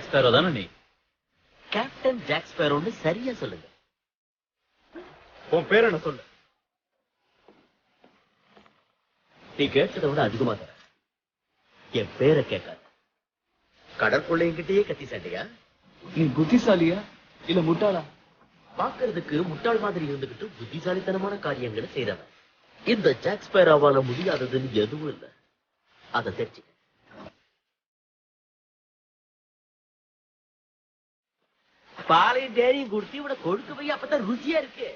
Sparrow தானே நீ? Captain jack ஸ்பேரோன்னு சரியா சொல்லுங்க. உன் பேர் என்ன சொல்லு. நீ கேட்டதை விட அதிகமா தர. என் பேரை கேட்காத. கடற்கொள்ளைங்கிட்டயே கத்தி சண்டையா? நீ புத்திசாலியா இல்ல முட்டாளா? பாக்குறதுக்கு முட்டாள் மாதிரி இருந்துகிட்டு புத்திசாலித்தனமான காரியங்களை செய்தவன். இந்த ஜாக் ஸ்பேரோவால முடியாததுன்னு எதுவும் இல்லை. அதை தெரிஞ்சுக்க. பாலையும் டேரியும் குடுத்து இவட கொழுக்கு போய் அப்பதான் ருசியா இருக்கு.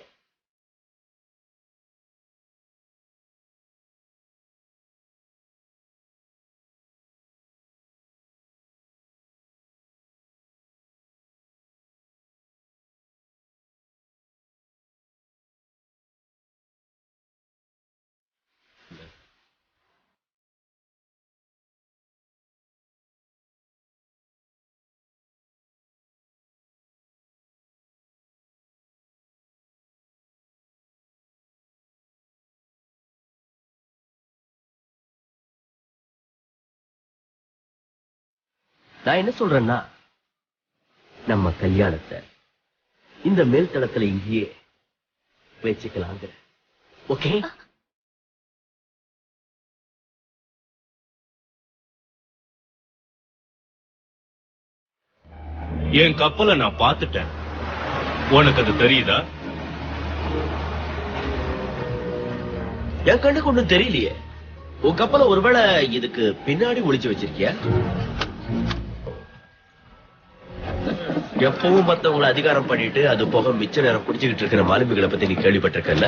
நான் என்ன சொல்றேன்னா, நம்ம கல்யாணத்தை இந்த மேல் தளத்துல இங்கேயே வச்சுக்கலாங்க. ஓகே? என் கப்பலை நான் பார்த்துட்டேன். உனக்கு அது தெரியுதா? என் கண்ணுக்கு ஒண்ணும் தெரியலையே. உன் கப்பலை ஒருவேளை இதுக்கு பின்னாடி ஒளிச்சு வச்சிருக்கியா? எப்பவும் மத்தவங்களை அதிகாரம் பண்ணிட்டு அது போக மிச்ச நேரம் குடிச்சுக்கிட்டு இருக்கிற மாலுமிகளை பத்தி நீ கேள்விப்பட்டிருக்கல?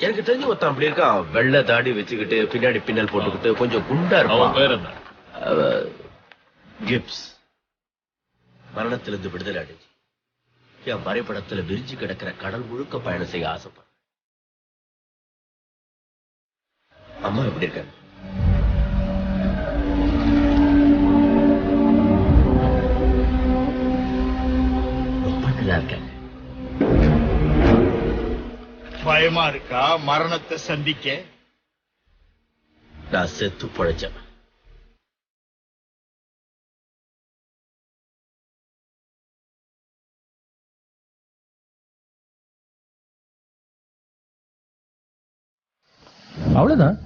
எனக்கு தெரிஞ்சு ஒருத்தன் அப்படி இருக்கான். வெள்ளை தாடி வச்சுக்கிட்டு பின்னாடி பின்னல் போட்டுக்கிட்டு கொஞ்சம் குண்டா இருப்பான். கிப்ஸ் மரணத்திலிருந்து விடுதலை அடைஞ்சு என் வரைபடத்துல விரிஞ்சு கிடக்கிற கடல் முழுக்க பயணம் செய்ய ஆசைப்பட. அம்மா எப்படி இருக்காங்க? பயமா இருக்கா மரணத்தை சந்திக்க? நான் செத்து பழைச்சேன். அவ்வளவுதான்.